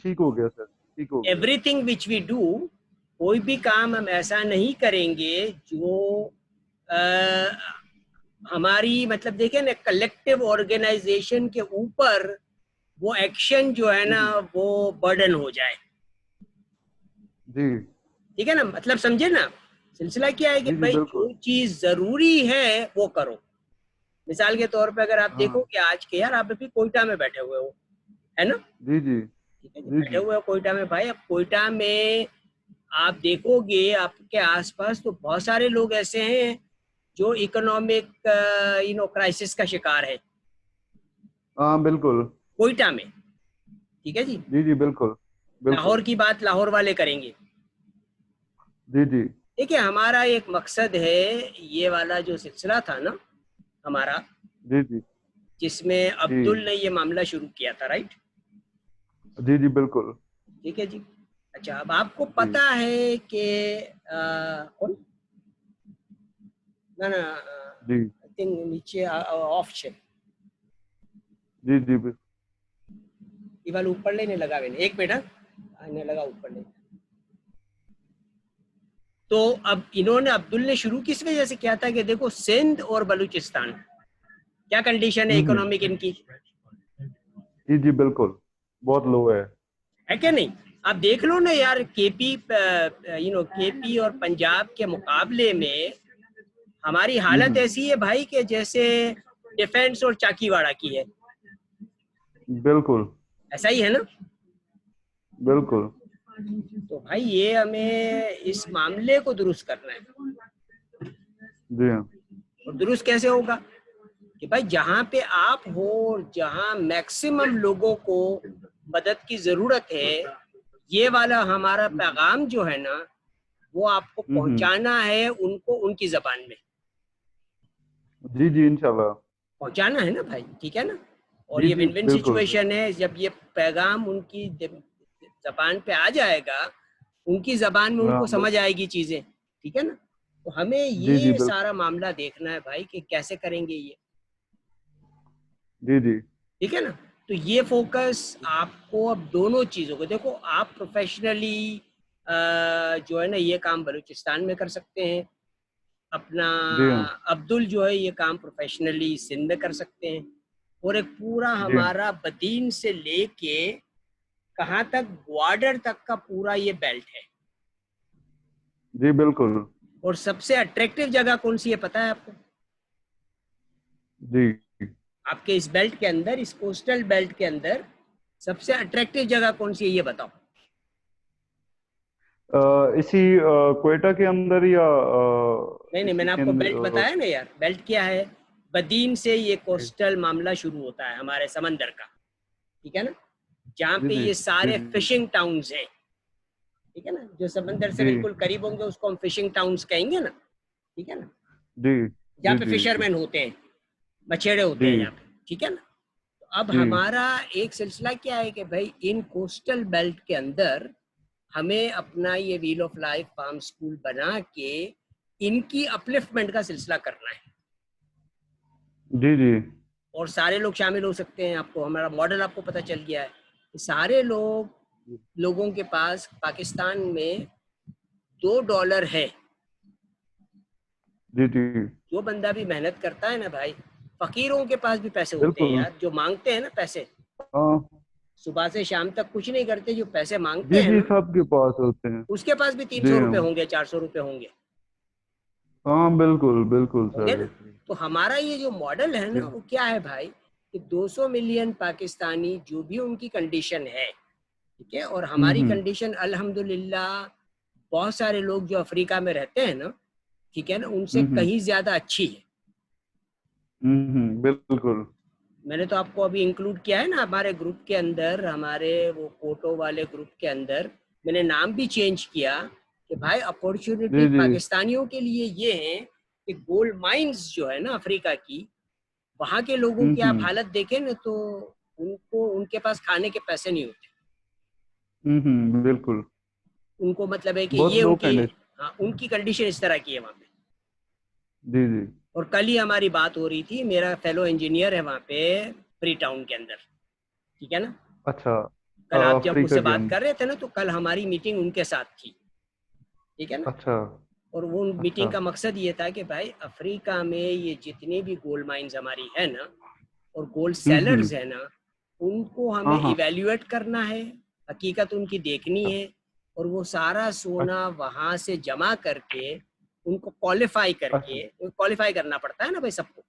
ठीक हो गया सर, ठीक हो गया। एवरीथिंग विच वी डू, कोई भी काम हम ऐसा नहीं करेंगे जो हमारी मतलब देखें ना कलेक्टिव ऑर्गेनाइजेशन के ऊपर वो एक्शन जो है ना वो बर्डन हो जाए। जी ठीक है ना, मतलब समझे ना, सिलसिला क्या है कि जी जी भाई बिल्कुल। जो चीज जरूरी है वो करो। मिसाल के तौर पे अगर आप देखो हाँ कि आज के यार आप अभी कोयटा में बैठे हुए हो, है ना, जी जी ठीक है जी, जी बैठे जी हुए हो कोयटा में भाई। अब कोयटा में आप देखोगे आपके आसपास तो बहुत सारे लोग ऐसे हैं जो इकोनॉमिक क्राइसिस का शिकार है हाँ बिल्कुल। कोयटा में। ठीक है जी, जी जी बिल्कुल लाहौर बिल्कुल। की बात लाहौर वाले करेंगे। जी जी देखिए हमारा एक मकसद है, ये वाला जो सिलसिला था ना हमारा, जी जी जिसमें जी अब्दुल ने ये मामला शुरू किया था, राइट। जी जी बिल्कुल। ठीक है जी। अच्छा अब आपको जी पता है कि कौन, ना ना जी आई थिंक नीचे ऑफ છે जी जी ये वाला ऊपर लेने लगा मैंने, एक मिनट आने लगा ऊपर ले। तो अब इन्होंने अब्दुल ने शुरू किस वजह से किया था कि देखो सिंध और बलूचिस्तान क्या कंडीशन है हम्म। इकोनॉमिक इनकी, जी जी बिल्कुल, बहुत लो है। है क्या नहीं। आप देख लो ना यार, केपी केपी और पंजाब के मुकाबले में हमारी हालत हम्म। ऐसी है भाई कि जैसे डिफेंस और चाकीवाड़ा की है। बिल्कुल ऐसा ही है ना। बिल्कुल। तो भाई ये हमें इस मामले को दुरुस्त करना है। जी हाँ। और दुरुस्त कैसे होगा कि भाई जहाँ पे आप हो, जहाँ मैक्सिमम लोगों को मदद की जरूरत है, ये वाला हमारा पैगाम जो है ना वो आपको हम्म। पहुंचाना है उनको उनकी जबान में जी जी इंशाल्लाह। पहुंचाना है ना भाई, ठीक है ना। और जी ये जी विन विन बिल्कुल। सिचुएशन है, जब ये पैगाम उनकी जबान पे आ जाएगा, उनकी जबान में हाँ उनको समझ बिल्कुल। आएगी चीजें। ठीक है ना। तो हमें जी जी ये बिल्कुल। सारा मामला देखना है भाई कि कैसे करेंगे ये। जी जी ठीक है ना। तो ये फोकस आपको अब दोनों चीज़ों को देखो, आप प्रोफेशनली जो है ना ये काम बलूचिस्तान में कर सकते हैं, अपना जी हाँ। अब्दुल जो है ये काम प्रोफेशनली सिंध में कर सकते हैं। और एक पूरा जी हाँ। हमारा बदीन से लेके कहाँ तक ग्वाडर तक का पूरा ये बेल्ट है। जी बिल्कुल। और सबसे अट्रैक्टिव जगह कौन सी है पता है आपको, जी आपके इस बेल्ट के अंदर, इस कोस्टल बेल्ट के अंदर सबसे अट्रैक्टिव जगह कौन सी है ये बताओ। इसी क्वेटा के अंदर या नहीं नहीं, इसी मैंने आपको सिंध बेल्ट बताया ना यार, बेल्ट क्या है। बदीन से ये कोस्टल मामला शुरू होता है हमारे समंदर का, ठीक है ना, जहाँ जी पे जी ये जी सारे जी फिशिंग टाउन्स हैं। ठीक है ना, जो समंदर से जी बिल्कुल करीब होंगे उसको हम फिशिंग टाउन्स कहेंगे ना। ठीक है ना, जी जहाँ जी पे जी जी फिशरमैन होते हैं, मछेड़े होते हैं जी यहाँ पे। ठीक है ना। तो अब जी हमारा एक सिलसिला क्या है कि भाई इन कोस्टल बेल्ट के अंदर हमें अपना ये wheel of life farm school बना के इनकी अपलिफ्टमेंट का सिलसिला करना है। जी जी और सारे लोग शामिल हो सकते हैं, आपको हमारा मॉडल आपको पता चल गया है कि सारे लोगों के पास पाकिस्तान में $2 है। जी जी जो बंदा भी मेहनत करता है ना भाई, फकीरों के पास भी पैसे होते हैं बिल्कुल। यार, जो मांगते हैं ना पैसे, हाँ सुबह से शाम तक कुछ नहीं करते, जो पैसे मांगते जी हैं जी ना सबके पास होते हैं। उसके पास भी तीन जी सौ हाँ। रुपये होंगे, 400 रुपये होंगे हाँ बिल्कुल बिल्कुल होंगे सर। ना। तो हमारा ये जो मॉडल है जी ना वो क्या है भाई कि 200 मिलियन पाकिस्तानी जो भी उनकी कंडीशन है, ठीक है, और हमारी हम्म। कंडीशन अल्हम्दुलिल्लाह बहुत सारे लोग जो अफ्रीका में रहते हैं ना, ठीक है ना, उनसे हम्म। कहीं ज्यादा अच्छी है। बिल्कुल। मैंने तो आपको अभी इंक्लूड किया है ना हमारे ग्रुप के अंदर, हमारे वो फोटो वाले ग्रुप के अंदर मैंने नाम भी चेंज किया कि भाई अपॉर्चुनिटी जी जी पाकिस्तानियों के लिए ये है कि गोल्ड माइंस जो है ना अफ्रीका की, वहाँ के लोगों की आप हम्म हालत देखें ना तो उनको उनके पास खाने के पैसे नहीं होते। बिल्कुल। उनको मतलब है कि बहुत ये लो उनकी, कंडीशन। हाँ उनकी कंडीशन इस तरह की है वहाँ पे। जी जी और कल ही हमारी बात हो रही थी, मेरा फेलो इंजीनियर है वहाँ पे फ्री टाउन के अंदर, ठीक है ना। अच्छा। कल आप जब अफ्रीका मुझसे के बात हम। कर रहे थे ना, तो कल हमारी मीटिंग उनके साथ थी, ठीक है ना। अच्छा। और वो अच्छा। मीटिंग का मकसद ये था कि भाई अफ्रीका में ये जितनी भी गोल्ड माइंस हमारी है ना, और गोल्ड हम्म। सेलर्स है ना, उनको हमें हाँ हाँ। इवेल्युएट करना है, हकीकत उनकी देखनी है, और वो सारा सोना वहां से जमा करके उनको क्वालिफाई अच्छा। करके, क्वालिफाई करना पड़ता है ना भाई सबको।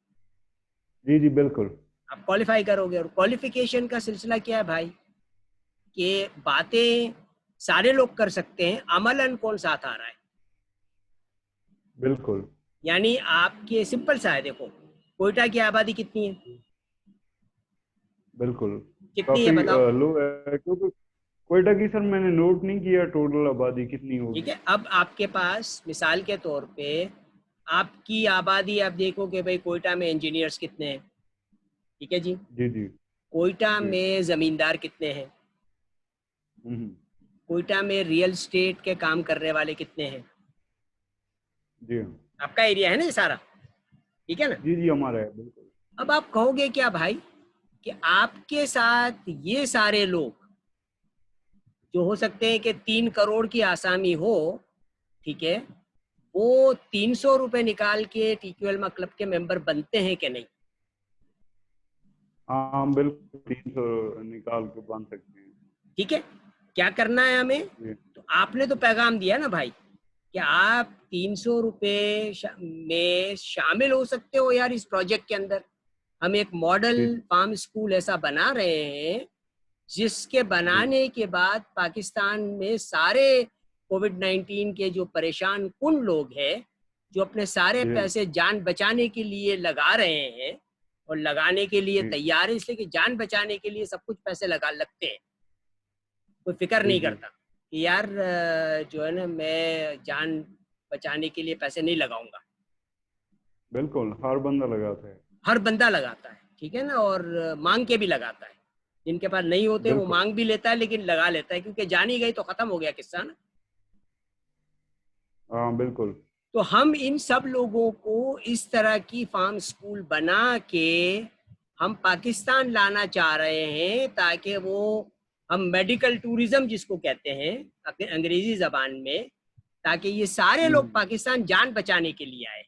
जी जी बिल्कुल। आप क्वालिफाई करोगे, और क्वालिफिकेशन का सिलसिला क्या है भाई, कि बातें सारे लोग कर सकते हैं, अमलन कौन साथ आ रहा है। बिल्कुल। यानी आपके सिंपल सा है, देखो कोयटा की आबादी कितनी है, बिल्कुल। कितनी है काफी बताओ। लो है, क्योंकि कोयटा की सर मैंने नोट नहीं किया टोटल आबादी कितनी ठीक होगी। है, अब आपके पास मिसाल के तौर पे आपकी आबादी, आप देखो कि भाई कोयटा में इंजीनियर्स कितने हैं, ठीक है जी। जी जी कोयटा जी। में जमींदार कितने हैं, हम्म। कोयटा में रियल स्टेट के काम करने वाले कितने हैं। जी हाँ। आपका एरिया है ना ये सारा, ठीक है ना। जी जी हमारा है बिल्कुल। अब आप कहोगे क्या भाई, कि आपके साथ ये सारे लोग जो हो सकते हैं कि 3 करोड़ की आसामी हो, ठीक है, वो 300 रुपए निकाल के टीक्यूएल क्लब के मेंबर बनते हैं कि नहीं। हाँ बिल्कुल 300 निकाल के बांध सकते हैं। ठीक है, क्या करना है हमें, जी तो आपने तो पैगाम दिया ना भाई, कि आप 300 रुपए में शामिल हो सकते हो यार इस प्रोजेक्ट के अंदर। हम एक मॉडल जी फार्म स्कूल ऐसा बना रहे हैं, जिसके जी बनाने के बाद पाकिस्तान में सारे कोविड-19 के जो परेशान कुन लोग हैं, जो अपने सारे जी पैसे जान बचाने के लिए लगा रहे हैं, और लगाने के लिए जी तैयार है, इसलिए कि जान बचाने के लिए सब कुछ पैसे लगा लगते हैं, कोई फिक्र जी नहीं जी करता कि यार जो है ना, मैं जान बचाने के लिए पैसे नहीं लगाऊंगा। बिल्कुल हर बंदा लगाता है। हर बंदा लगाता है, ठीक है ना, और मांग के भी लगाता है। जिनके पास नहीं होते वो बिल्कुल। मांग भी लेता है, लेकिन लगा लेता है, क्योंकि जान ही गई तो खत्म हो गया किस्सा ना। हाँ बिल्कुल। तो हम इन सब लोगों को इस तरह की फार्म स्कूल बना के हम पाकिस्तान लाना चाह रहे हैं, ताकि वो, हम मेडिकल टूरिज्म जिसको कहते हैं अंग्रेजी जबान में, ताकि ये सारे लोग हम्म। पाकिस्तान जान बचाने के लिए आए,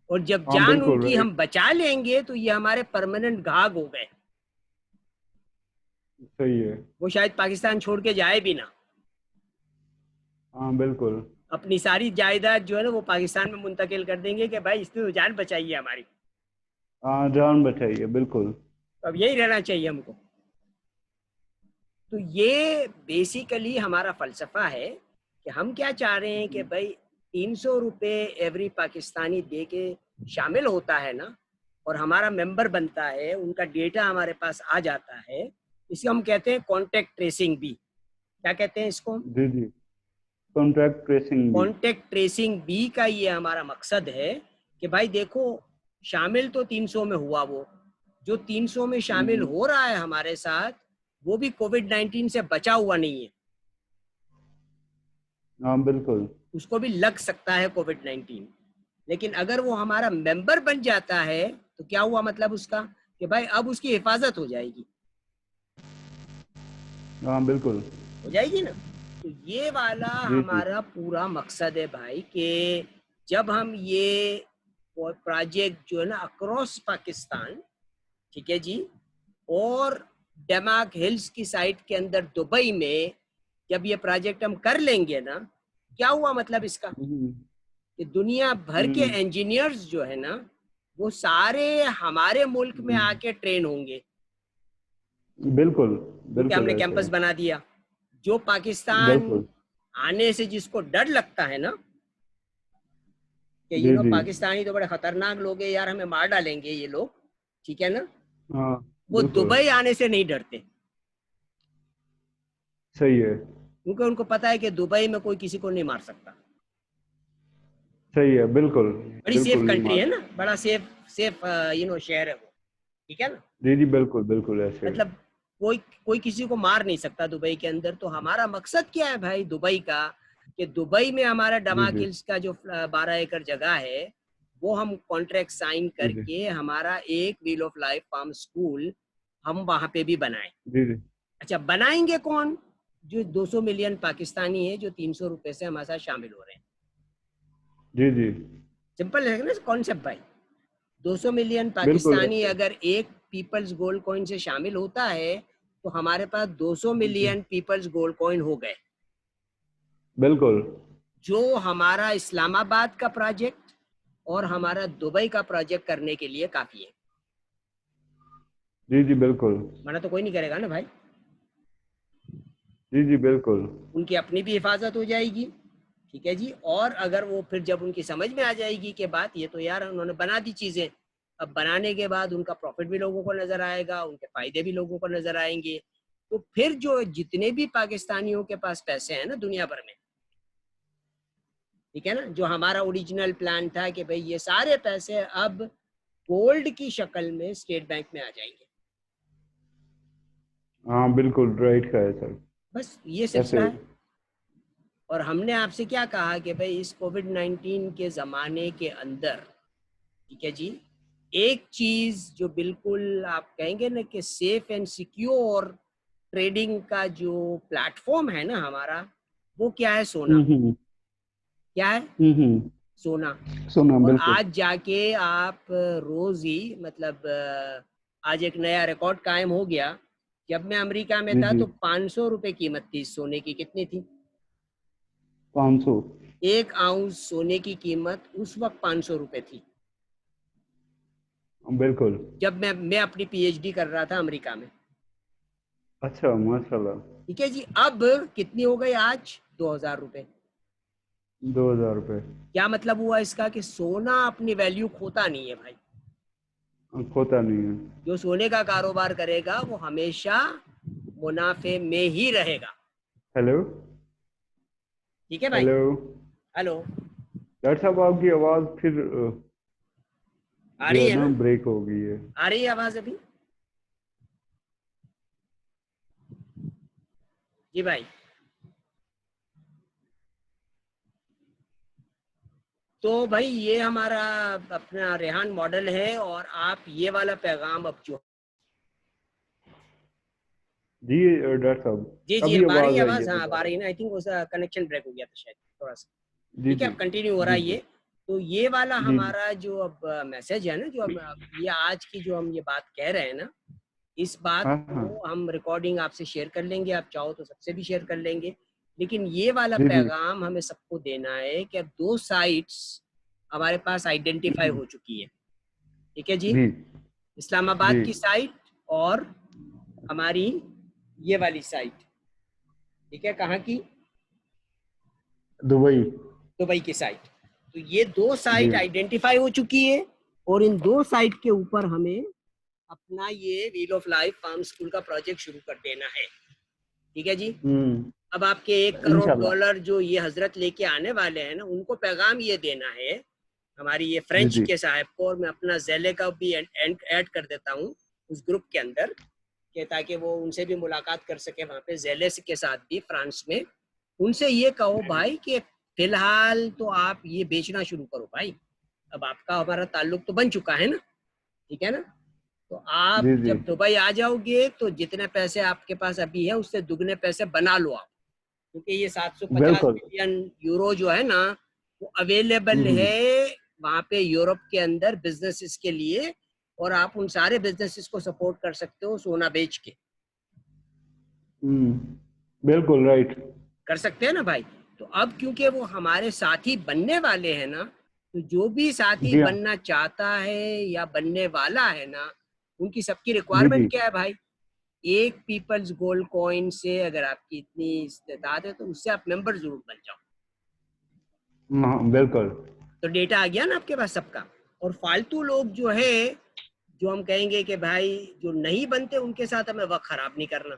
और जब हाँ जान बिल्कुल उनकी एक। हम बचा लेंगे तो ये हमारे परमानेंट घाघ हो गए। सही है। वो शायद पाकिस्तान छोड़ के जाए भी ना, हाँ बिल्कुल। अपनी सारी जायदाद जो है ना वो पाकिस्तान में मुंतकिल कर देंगे कि भाई इसने तो जान बचाई है हमारी। हाँ जान बचाइए बिल्कुल। तो अब यही रहना चाहिए हमको। तो ये बेसिकली हमारा फलसफा है, कि हम क्या चाह रहे हैं कि भाई 300 रुपए एवरी पाकिस्तानी दे के शामिल होता है ना, और हमारा मेंबर बनता है, उनका डेटा हमारे पास आ जाता है। इसे हम कहते हैं कॉन्टेक्ट ट्रेसिंग बी। क्या कहते हैं इसको, जी जी कॉन्ट्रैक्ट ट्रेसिंग भी। कॉन्टेक्ट ट्रेसिंग बी का ये हमारा मकसद है, कि भाई देखो, शामिल तो 300 में हुआ, वो जो 300 में शामिल हम्म। हो रहा है हमारे साथ, वो भी कोविड-19 से बचा हुआ नहीं है, हाँ बिल्कुल। उसको भी लग सकता है कोविड-19। लेकिन अगर वो हमारा मेंबर बन जाता है, तो क्या हुआ मतलब उसका, कि भाई अब उसकी हिफाजत हो जाएगी, हाँ बिल्कुल। हो जाएगी ना। तो ये वाला जी जी हमारा पूरा मकसद है भाई, कि जब हम ये प्रोजेक्ट जो है ना अक्रॉस पाकिस्तान, ठीक है जी, और डेमाक हिल्स की साइट के अंदर दुबई में जब ये प्रोजेक्ट हम कर लेंगे ना, क्या हुआ मतलब इसका, हम्म। कि दुनिया भर के हम्म। इंजीनियर्स जो है ना, वो सारे हमारे मुल्क में हम्म। आके ट्रेन होंगे, बिल्कुल। क्योंकि बिल्कुल हमने ऐसे कैंपस है। बना दिया। जो पाकिस्तान बिल्कुल। आने से जिसको डर लगता है ना, कि जी जी। पाकिस्तानी तो बड़े खतरनाक लोग हैं यार, हमें मार डालेंगे ये लोग, ठीक है ना, हाँ वो बिल्कुल। दुबई आने से नहीं डरते, सही है। क्योंकि उनको पता है कि दुबई में कोई किसी को नहीं मार सकता। सही है बिल्कुल। बड़ी सेफ बिल्कुल नहीं कंट्री है मार। ना, बड़ा सेफ सेफ शहर है वो, ठीक है ना। जी जी बिल्कुल बिल्कुल ऐसे है। मतलब कोई कोई किसी को मार नहीं सकता दुबई के अंदर। तो हमारा मकसद क्या है भाई दुबई का, कि दुबई में हमारा जी डमाक जी हिल्स का जो 12 एकड़ जगह है, वो हम कॉन्ट्रैक्ट साइन जी जी करके हमारा एक wheel of life farm school हम वहां पे भी बनाएं। जी जी अच्छा, बनाएंगे कौन? जो 200 मिलियन पाकिस्तानी है जो 300 रुपए से हमारे साथ शामिल हो रहे हैं। जी जी सिंपल है ना कॉन्सेप्ट भाई। 200 मिलियन बिल्कुल पाकिस्तानी अगर एक पीपल्स गोल्ड कॉइन से शामिल होता है तो हमारे पास 200 जी मिलियन पीपल्स गोल्ड कॉइन हो गए, बिल्कुल जो हमारा इस्लामाबाद का प्रोजेक्ट और हमारा दुबई का प्रोजेक्ट करने के लिए काफी है। जी जी बिल्कुल मना तो कोई नहीं करेगा ना भाई। जी जी बिल्कुल उनकी अपनी भी हिफाजत हो जाएगी, ठीक है जी। और अगर वो फिर जब उनकी समझ में आ जाएगी कि बात ये तो यार उन्होंने बना दी चीजें, अब बनाने के बाद उनका प्रॉफिट भी लोगों को नजर आएगा, उनके फायदे भी लोगों को नजर आएंगे, तो फिर जो जितने भी पाकिस्तानियों के पास पैसे हैं ना दुनिया भर में, ठीक है ना, जो हमारा ओरिजिनल प्लान था कि भाई ये सारे पैसे अब गोल्ड की शक्ल में स्टेट बैंक में आ जाएंगे। हाँ बिल्कुल राइट का है सर। बस ये ऐसे सिलसिला है। और हमने आपसे क्या कहा कि भाई इस कोविड-19 के ज़माने के अंदर, ठीक है जी, एक चीज़ जो बिल्कुल आप कहेंगे ना कि सेफ एंड सिक्योर ट्रेडिंग का जो प्लेटफॉर्म है ना हमारा, वो क्या है? सोना। हम्म क्या है? हम्म सोना। सुना और बिल्कुल। आज जाके आप रोज ही मतलब आज एक नया रिकॉर्ड कायम हो गया। जब मैं अमेरिका में जी था जी तो 500 रुपए कीमत थी सोने की। कितनी थी? 500 एक आउंस सोने की कीमत उस वक्त 500 रुपए थी, बिल्कुल। जब मैं अपनी पीएचडी कर रहा था अमेरिका में। अच्छा माशाल्लाह। ठीक है जी। अब कितनी हो गई आज? 2000 रुपए। 2000 रुपये। क्या मतलब हुआ इसका? कि सोना अपनी वैल्यू खोता नहीं है भाई। खोता नहीं है। जो सोने का कारोबार करेगा वो हमेशा मुनाफे में ही रहेगा। हेलो। ठीक है भाई। हेलो। हेलो। डॉक्टर साहब आपकी आवाज़ फिर आ जो रही है है ना ना? ब्रेक हो गई है। आ रही है आवाज अभी? जी भाई। तो भाई ये हमारा अपना रेहान मॉडल है, और आप ये वाला पैगाम अब जो, जी डॉक्टर जी साहब जी अभी अब आ रही आवाज़ है आई आवाज? है हाँ अब आ दोबारा। रही है ना। आई थिंक उसका कनेक्शन ब्रेक हो गया था शायद थोड़ा सा। जी ठीक है, जी अब कंटिन्यू हो रहा जी है जी ये। तो ये वाला जी जी हमारा जो अब मैसेज है ना, जो अब ये आज की जो हम ये बात कह रहे हैं ना, इस बात हाँ हाँ को हम रिकॉर्डिंग आपसे शेयर कर लेंगे, आप चाहो तो सबसे भी शेयर कर लेंगे। लेकिन ये वाला जी जी पैगाम हमें सबको देना है कि अब 2 साइट्स हमारे पास आइडेंटिफाई हम्म, हो चुकी है। ठीक है जी। जी जी इस्लामाबाद की साइट और हमारी ये वाली साइट। ठीक है, कहाँ की? दुबई। दुबई की साइट। तो ये 2 जी साइट आइडेंटिफाई हो चुकी है, और इन 2 साइट के ऊपर हमें अपना ये wheel of life farm school का प्रोजेक्ट शुरू कर देना है। ठीक है जी। अब आपके 1 करोड़ इंशाल्लाह। डॉलर जो ये हजरत लेके आने वाले हैं ना, उनको पैगाम ये देना है हमारी ये जी फ्रेंच जी के साहब को, और मैं अपना जेले का भी ऐड कर देता हूँ उस ग्रुप के अंदर, कि ताकि वो उनसे भी मुलाकात कर सके वहाँ पे जेले के साथ भी फ्रांस में। उनसे ये कहो भाई कि फिलहाल तो आप ये बेचना शुरू करो भाई। अब आपका हमारा ताल्लुक तो बन चुका है ना, ठीक है ना। तो आप जी जी जब दुबई आ जाओगे तो जितने पैसे आपके पास अभी है उससे दुगने पैसे बना लो आप, क्योंकि ये 750 बिल्कुल। मिलियन यूरो जो है ना, वो अवेलेबल हम्म है वहाँ पे यूरोप के अंदर बिजनेसेस के लिए, और आप उन सारे बिजनेसेस को सपोर्ट कर सकते हो सोना बेच के। बिल्कुल राइट। कर सकते हैं ना भाई। तो अब क्योंकि वो हमारे साथी बनने वाले हैं ना, तो जो भी साथी जी हाँ। बनना चाहता है या बनने वाला है ना, उनकी सबकी जी रिक्वायरमेंट जी क्या है भाई? एक पीपल्स गोल्ड कॉइन से अगर आपकी इतनी इस्तेदाद है तो उससे आप मेंबर जरूर बन जाओ। हाँ, बिल्कुल तो डेटा आ गया ना आपके पास सबका। और फालतू लोग जो है, जो हम कहेंगे कि भाई जो नहीं बनते उनके साथ हमें वक्त खराब नहीं करना।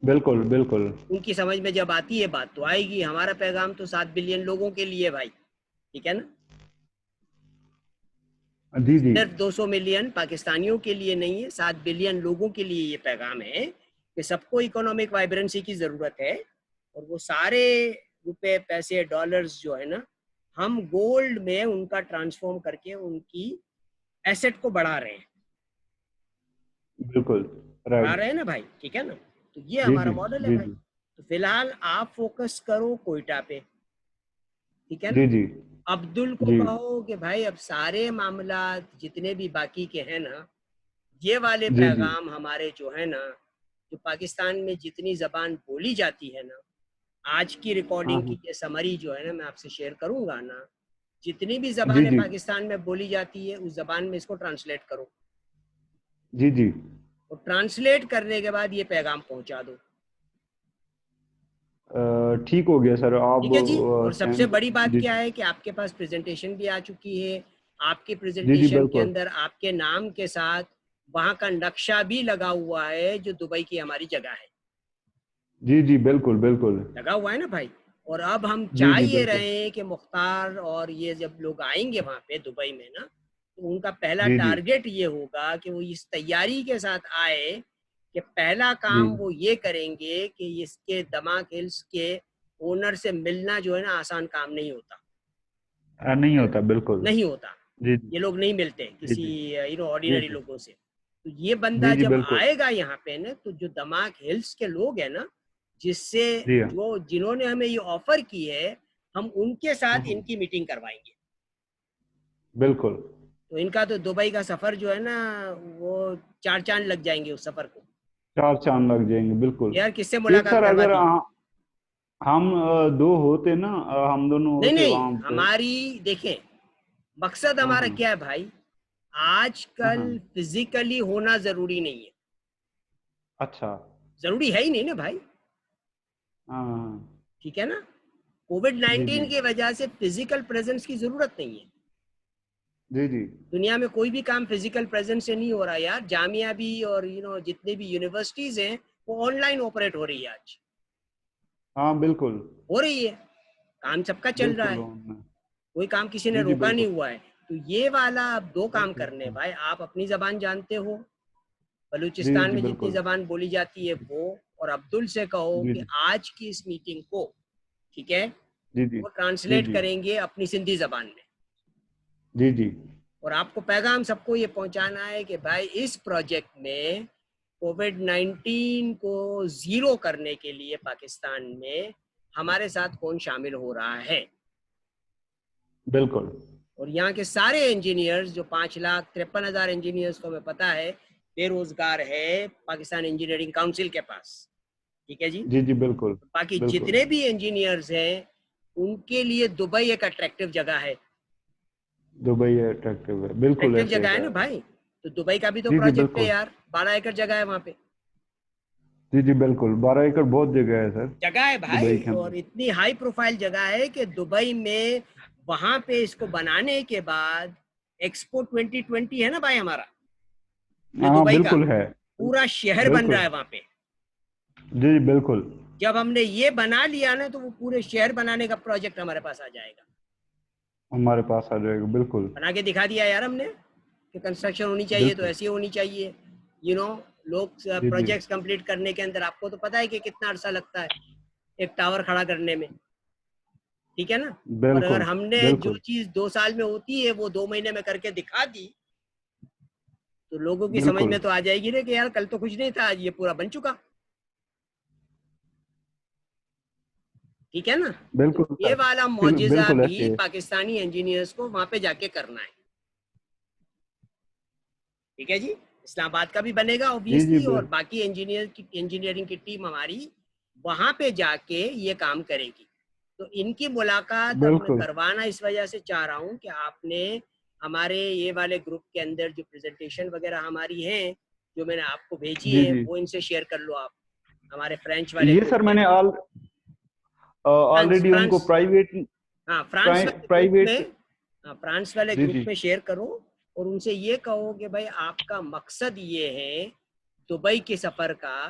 बिल्कुल बिल्कुल। उनकी समझ में जब आती है बात तो आएगी। हमारा पैगाम तो 7 बिलियन लोगों के लिए भाई, ठीक है ना। जी जी सिर्फ 200 मिलियन पाकिस्तानियों के लिए नहीं है, 7 बिलियन लोगों के लिए ये पैगाम है कि सबको इकोनॉमिक वाइब्रेंसी की जरूरत है। और वो सारे रुपए पैसे डॉलर्स जो है ना, हम गोल्ड में उनका ट्रांसफॉर्म करके उनकी एसेट को बढ़ा रहे हैं। बिल्कुल। आ राइट। रहे हैं ना भाई, ठीक है ना। तो ये जी हमारा जी। मॉडल है जी भाई। जी। तो फिलहाल आप फोकस करो कोयटा पे, ठीक है ना। जी जी। अब्दुल को जी कहो कि भाई अब सारे मामला जितने भी बाकी के हैं ना, ये वाले जी। जी। पैगाम हमारे जो है ना, जो पाकिस्तान में जितनी जबान बोली जाती है ना, आज की हाँ रिकॉर्डिंग हाँ। की ये समरी जो है ना मैं आपसे शेयर करूंगा ना, जितनी भी जी जबानें जी। पाकिस्तान में बोली जाती है उस जबान में इसको ट्रांसलेट करो, जी जी। और ट्रांसलेट करने के बाद ये पैगाम पहुंचा दो, ठीक हो गया सर, आप ठीक है जी। और सबसे सेंड। बड़ी बात जी क्या जी। है कि आपके पास प्रेजेंटेशन भी आ चुकी है। आपके जी जी प्रेजेंटेशन के बिल्कुल। अंदर आपके नाम के साथ वहाँ का नक्शा भी लगा हुआ है, जो दुबई की हमारी जगह है, जी जी बिल्कुल बिल्कुल। लगा हुआ है ना भाई। और अब हम जी चाह जी ये बिल्कुल। रहे हैं कि मुख्तार और ये जब लोग आएंगे वहाँ पे दुबई में ना, तो उनका पहला जी जी। टारगेट ये होगा कि वो इस तैयारी के साथ आए कि पहला जी। काम वो ये करेंगे कि इसके दमाक हिल्स के ओनर से मिलना जो है ना आसान काम नहीं होता, नहीं होता बिल्कुल। नहीं होता। जी जी। ये लोग नहीं मिलते जी किसी जी। जी ऑर्डिनरी जी। लोगों से। तो ये जी बंदा जी जब बिल्कुल। आएगा यहाँ पे ना, तो जो दमाक हिल्स के लोग हैं ना, जिससे जी हाँ। जो जिन्होंने हमें ये ऑफर की है, हम उनके साथ हम्म। इनकी मीटिंग करवाएंगे। बिल्कुल। तो इनका तो दुबई का सफर जो है ना, वो 4 चांद लग जाएंगे उस सफर को। चार चांद लग जाएंगे बिल्कुल। यार किससे एक मुलाकात सर करवा अगर दी। हम दो होते ना, हम दोनों नहीं होते नहीं, वहां पे। हमारी देखें, मकसद हाँ हमारा हाँ। क्या है भाई, हाँ आजकल हाँ। फिजिकली होना जरूरी नहीं है, अच्छा। जरूरी है ही नहीं ना भाई, हाँ हाँ। ठीक है ना। कोविड जी जी। 19 की वजह से फिजिकल प्रेजेंस की जरूरत नहीं है। जी जी। दुनिया में कोई भी काम फिजिकल प्रेजेंस से नहीं हो रहा यार। जामिया भी और जितने भी यूनिवर्सिटीज हैं वो ऑनलाइन ऑपरेट हो रही है आज, हाँ बिल्कुल। हो रही है। काम सबका चल रहा बिल्कुल है, होना। कोई काम किसी ने जी जी रोका नहीं बिल्कुल। हुआ है। तो ये वाला अब दो काम बिल्कुल करने हैं हाँ। भाई। आप अपनी जबान जानते हो, जी बलूचिस्तान जी में जितनी बिल्कुल। जबान बोली जाती है वो, और अब्दुल से कहो जी कि जी। आज की इस मीटिंग को, ठीक है, जी जी। वो जी ट्रांसलेट जी। करेंगे अपनी सिंधी जबान में। जी जी। और आपको पैगाम सबको ये पहुंचाना है कि भाई इस प्रोजेक्ट में कोविड 19 को जीरो करने के लिए पाकिस्तान में हमारे साथ कौन शामिल हो रहा है। बिल्कुल। और यहाँ के सारे इंजीनियर्स, जो 5,53,000 इंजीनियर्स को हमें पता है बेरोजगार है पाकिस्तान इंजीनियरिंग काउंसिल के पास, ठीक है जी। जी जी बिल्कुल। बाकी बिल्कुल। जितने भी इंजीनियर्स हैं उनके लिए दुबई एक अट्रैक्टिव जगह है, दुबई अट्रैक्टिव है, बिल्कुल अट्रैक्टिव ऐसे जगह है है। ना भाई। तो दुबई का भी तो जी जी प्रोजेक्ट है बिल्कुल। यार, 12 एकड़ जगह है वहाँ पे, जी जी बिल्कुल, 12 एकड़ बहुत जगह है सर। जगह है दुबई भाई। के अंदर। और इतनी हाई प्रोफाइल जगह है कि दुबई में वहां पे इसको बनाने के बाद एक्सपो 2020 है ना भाई हमारा, जो हाँ दुबई का बिल्कुल है। पूरा शहर बन रहा बिल्कुल। है वहां पे। जी जी बिल्कुल। जब हमने ये बना लिया ना, तो वो पूरे शहर बनाने का प्रोजेक्ट हमारे पास आ जाएगा। हमारे पास आ जाएगा बिल्कुल। बना के दिखा दिया यार हमने कि कंस्ट्रक्शन होनी चाहिए तो बिल्कुल। ऐसी होनी चाहिए। यू नो लोग जी जी। प्रोजेक्ट्स कंप्लीट करने के अंदर, आपको तो पता है कि कितना अरसा लगता है एक टावर खड़ा करने में, ठीक है ना। और अगर बिल्कुल। हमने जो बिल्कुल। चीज 2 साल में होती है वो 2 महीने में करके दिखा दी, तो लोगों की समझ बिल्कुल। में तो आ जाएगी ना कि यार कल तो कुछ नहीं था, आज ये पूरा बन चुका, ठीक है ना। तो बिल्कुल ये सर। वाला मौजिजा बिल्कुल भी ऐसे है। पाकिस्तानी इंजीनियर्स को वहां पे जाके करना है, ठीक है जी। इस्लामाबाद का भी बनेगा जी जी ऑब्वियसली, और बाकी इंजीनियरिंग की टीम हमारी वहां पे जाके ये काम करेगी। तो इनकी मुलाकात अब मैं बिल्कुल। करवाना इस वजह से चाह रहा हूँ कि आपने हमारे ये वाले ग्रुप के अंदर जो प्रेजेंटेशन वगैरह हमारी हैं, जो मैंने आपको भेजी जी है, जी। वो इनसे शेयर कर लो आप, हमारे फ्रेंच वाले ये ग्रुप सर के मैंने अंदर। फ्रांस ऑलरेडी उनको फ्रांस प्राइवेट। हाँ, फ्रांस वाले ग्रुप में, प्राइवेट। हाँ फ्रांस वाले जी ग्रुप जी। में शेयर करो। और उनसे ये कहो कि भाई आपका मकसद ये है दुबई के सफर का,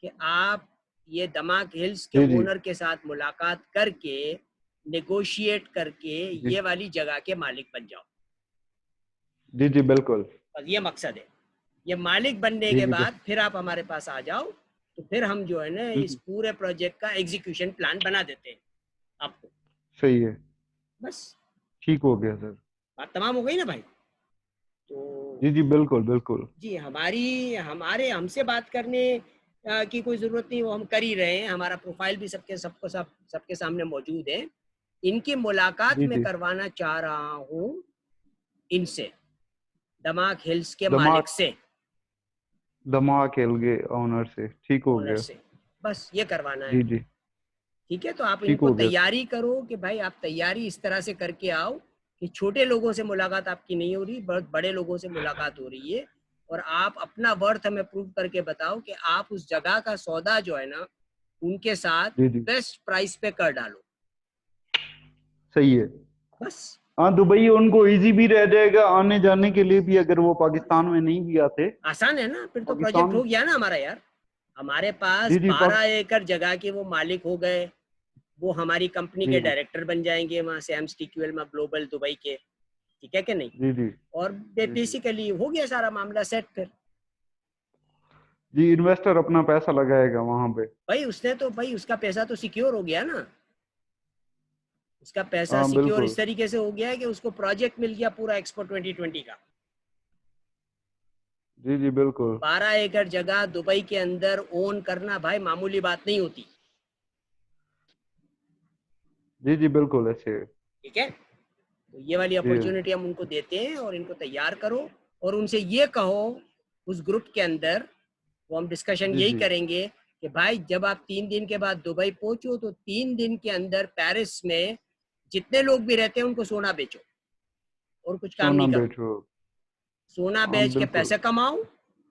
कि आप ये दमाक हिल्स के जी जी। ओनर के साथ मुलाकात करके नेगोशिएट करके जी ये वाली जगह के मालिक बन जाओ। जी। जी बिल्कुल। बस ये मकसद है। ये मालिक बनने जी के जी बाद फिर आप हमारे पास आ जाओ, तो फिर हम जो है ना इस बिल्कुल पूरे प्रोजेक्ट का एग्जीक्यूशन प्लान बना देते हैं आपको। सही है। बस ठीक हो गया सर। बात तमाम हो गई ना भाई। तो जी जी बिल्कुल बिल्कुल। जी हमारी हमारे हमसे बात करने की कोई ज़रूरत नहीं, वो हम कर ही रहे हैं। हमारा प्रोफाइल भी सबके सामने मौजूद है। इनकी मुलाकात जी मैं जी। करवाना चाह रहा हूँ इनसे, दमाक हिल्स के मालिक धमाक से, धमाक एलगे ऑनर से ठीक हो ओनर गया। से, बस ये करवाना है जी मुझे। जी ठीक है, तो आप ठीक इनको हो गया सर। तैयारी करो कि भाई आप तैयारी इस तरह से करके आओ कि छोटे लोगों से मुलाकात आपकी नहीं हो रही, बहुत बड़े लोगों से मुलाकात हो रही है। और आप अपना वर्थ हमें प्रूव करके बताओ कि आप उस जगह का सौदा जो है ना उनके साथ जी जी बेस्ट प्राइस पे कर डालो, सही है। बस। हाँ दुबई उनको इजी भी रह जाएगा आने जाने के लिए भी, अगर वो पाकिस्तान में नहीं भी आते। आसान है ना, फिर तो प्रोजेक्ट पाकिस्तान। हो गया ना हमारा यार। हमारे पास जी जी 12 एकड़ जगह के वो मालिक हो गए, वो हमारी कंपनी जी के जी डायरेक्टर बन जाएंगे वहाँ से, एमएसटीक्यूएल में ग्लोबल दुबई के। ठीक है कि नहीं? जी जी और जी जी बेसिकली हो गया सारा मामला सेट फिर। जी इन्वेस्टर अपना पैसा लगाएगा वहां पे। भाई उसने तो, भाई उसका पैसा तो सिक्योर हो गया ना, उसका पैसा हाँ सिक्योर बिल्कुल। इस तरीके से हो गया है कि उसको प्रोजेक्ट मिल गया पूरा एक्सपो 2020 का। जी जी बिल्कुल। 12 एकड़ जगह दुबई के अंदर ओन करना भाई मामूली बात नहीं होती। जी जी बिल्कुल ऐसे। ठीक है, तो ये वाली जी अपॉर्चुनिटी हम उनको देते हैं और इनको तैयार करो। और उनसे ये कहो, उस ग्रुप के अंदर वो हम डिस्कशन जी यही जी करेंगे कि भाई जब आप 3 दिन के बाद दुबई पहुंचो तो 3 दिन के अंदर पेरिस में जितने लोग भी रहते हैं उनको सोना बेचो और कुछ काम सोना नहीं करो। बेचो। सोना हाँ बेच के बिल्कुल। पैसे कमाओ,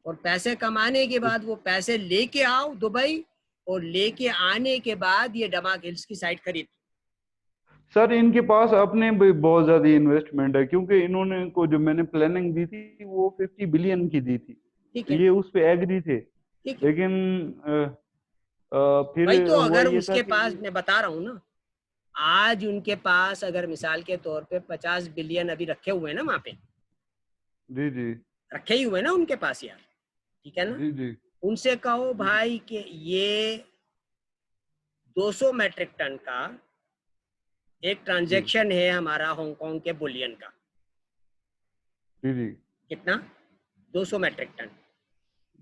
और पैसे कमाने के बाद वो पैसे लेके आओ दुबई, और लेके आने के बाद ये डमाक हिल्स की साइट खरीद। सर इनके पास अपने भी बहुत ज्यादा इन्वेस्टमेंट है, क्योंकि इन्होंने को जो मैंने प्लानिंग दी थी वो 50 बिलियन की दी थी, ठीक तो है, ये उस पे एग्री थे। ठीक है। लेकिन फिर भाई तो हुआ अगर ये था उसके कि पास, मैं बता रहा हूँ ना, आज उनके पास अगर मिसाल के तौर पे 50 बिलियन अभी रखे हुए हैं ना वहां पे, जी जी रखे ही हुए ना उनके पास यार, ठीक है ना? जी जी उनसे कहो जी भाई कि ये 200 मैट्रिक टन का एक जी ट्रांजैक्शन है हमारा हांगकांग के बुलियन का। जी जी कितना? 200 मैट्रिक टन।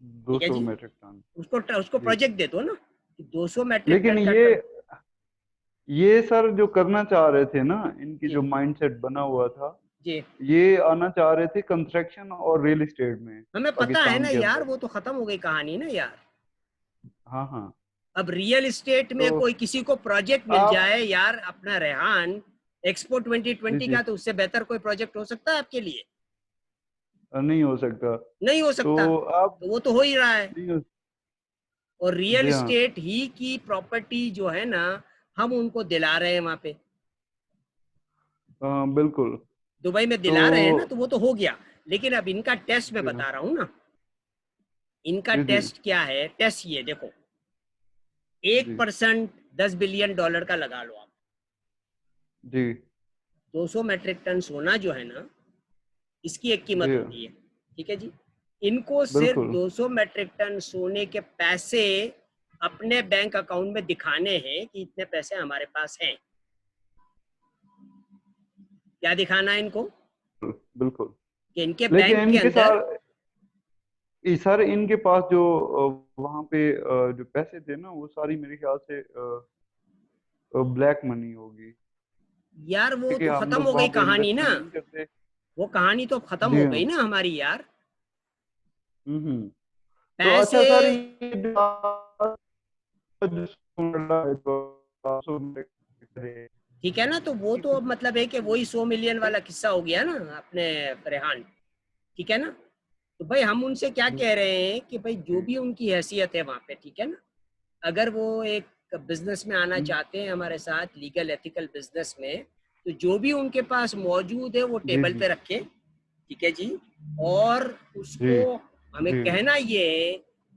दो ठीक है सौ जी, मीट्रिक टन उसको उसको जी। प्रोजेक्ट दे दो ना कि 200 मैट्रिक लेकिन टन का ये सर जो करना चाह रहे थे ना, इनकी जी जो माइंडसेट बना हुआ था, जी, ये आना चाह रहे थे कंस्ट्रक्शन और रियल एस्टेट में हमें पता है पाकिस्तान ना के यार, अंदर। वो तो खत्म हो गई कहानी ना यार। हाँ हाँ। अब रियल एस्टेट में तो कोई किसी को प्रोजेक्ट मिल आप जाए यार, अपना रेहान एक्सपो जी 2020 जी का, तो उससे बेहतर कोई प्रोजेक्ट हो सकता है आपके लिए? नहीं हो सकता। नहीं हो तो सकता। आप तो वो तो हो ही रहा है। नहीं हो। और रियल जी हाँ। एस्टेट ही की प्रॉपर्टी जो है ना, हम उनको दिला रहे हैं वहां पे, बिल्कुल। दुबई में तो दिला रहे हैं ना, तो वो तो हो गया। लेकिन अब इनका टेस्ट मैं जी हाँ। बता रहा हूँ ना, इनका जी जी टेस्ट क्या है? टेस्ट ये देखो, 1% $10 बिलियन का लगा लो आप। जी 200 मैट्रिक टन सोना जो है ना, इसकी एक कीमत जी होती है। ठीक है जी, इनको सिर्फ बिल्कुल। 200 मैट्रिक टन सोने के पैसे अपने बैंक अकाउंट में दिखाने हैं कि इतने पैसे हमारे पास हैं। क्या दिखाना है इनको? बिल्कुल। कि इनके लेकिन बैंक के इनके अंदर, साथ सर इनके पास जो वहाँ पे जो पैसे थे ना, वो सारी मेरे ख्याल से ब्लैक मनी होगी, यार वो क्योंकि तो हम खत्म लोग हो वहाँ गई पे कहानी ना, इन्वेस्टमेंट नहीं करते। वो कहानी तो खत्म जी हो हाँ। गई ना हमारी यार। हम्म। तो पैसे, अच्छा सर ये जो जो सुन रहा है, तो आप सुन रहे हैं। ठीक है ना, तो वो तो अब मतलब है कि वही 100 मिलियन वाला किस्सा हो गया ना अपने रेहान। ठीक है ना? तो भाई हम उनसे क्या कह रहे हैं कि भाई जो जी भी उनकी हैसियत है वहाँ पे, ठीक है ना, अगर वो एक बिजनेस में आना चाहते हैं हमारे साथ, लीगल एथिकल बिजनेस में, तो जो भी उनके पास मौजूद है वो जी टेबल जी पे रखें। ठीक है जी, और जी उसको हमें जी कहना ये है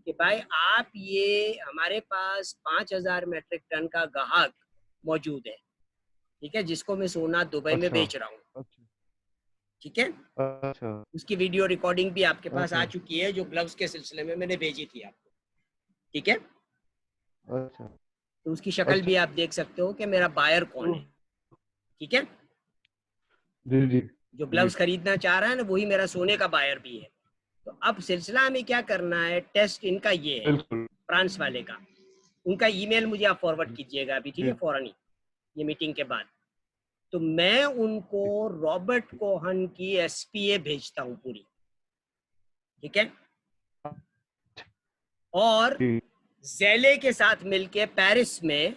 कि भाई आप ये हमारे पास 5,000 मैट्रिक टन का ग्राहक मौजूद है, ठीक है, जिसको मैं सोना दुबई में अच्छा बेच रहा हूँ। अच्छा ठीक है, अच्छा उसकी वीडियो रिकॉर्डिंग भी आपके पास आ अच्छा चुकी है, जो ग्लव्स के सिलसिले में मैंने भेजी थी आपको। ठीक है, अच्छा तो उसकी शक्ल अच्छा। भी आप देख सकते हो कि मेरा बायर कौन तो है। ठीक है, जी जी जो ग्लव्स खरीदना चाह रहा है ना वही मेरा सोने का बायर भी है। तो अब सिलसिला में क्या करना है, टेस्ट इनका ये है, बिल्कुल फ्रांस वाले का। उनका ईमेल मुझे आप फॉरवर्ड कीजिएगा अभी, ठीक है, जी फौरन ही ये मीटिंग के बाद। तो मैं उनको रॉबर्ट कोहन की एसपीए भेजता हूँ पूरी, ठीक है, और जी जेले के साथ मिलके पेरिस में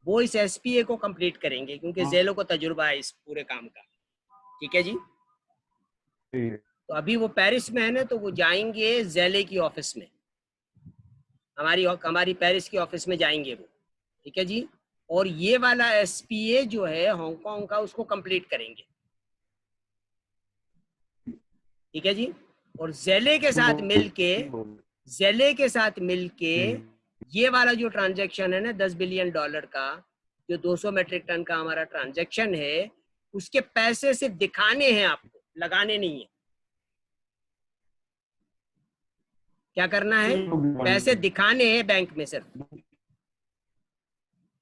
वो इस एसपीए को कंप्लीट करेंगे, क्योंकि हाँ जेलो को तजुर्बा है इस पूरे काम का, ठीक है जी। जी तो अभी वो पेरिस में है ना, तो वो जाएंगे जेले की ऑफिस में, हमारी पेरिस की ऑफिस में जाएंगे वो, ठीक है जी। और ये वाला एसपीए जो है हांगकांग का, उसको कंप्लीट करेंगे, ठीक है जी। और जेले के साथ मिलके, जेले के साथ मिलके ये वाला जो ट्रांजैक्शन है ना $10 बिलियन का, जो 200 मेट्रिक टन का हमारा ट्रांजैक्शन है, उसके पैसे सिर्फ दिखाने हैं आपको, लगाने नहीं है। क्या करना है, पैसे दिखाने हैं बैंक में सिर्फ।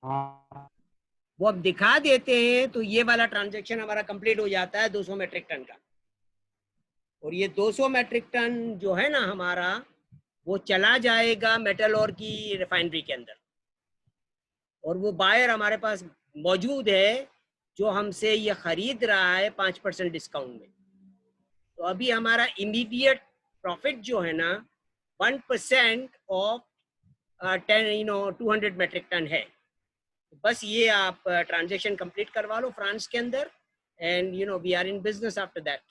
हाँ वो अब दिखा देते हैं तो ये वाला ट्रांजैक्शन हमारा कंप्लीट हो जाता है 200 मेट्रिक टन का। और ये 200 मेट्रिक टन जो है ना हमारा, वो चला जाएगा मेटल और की रिफाइनरी के अंदर, और वो बायर हमारे पास मौजूद है जो हमसे ये खरीद रहा है 5% डिस्काउंट में। तो अभी हमारा इमीडिएट प्रॉफिट जो है ना 1% ऑफ 200 मेट्रिक टन है। बस ये आप ट्रांजेक्शन कंप्लीट करवा लो फ्रांस के अंदर, and we are in business after that.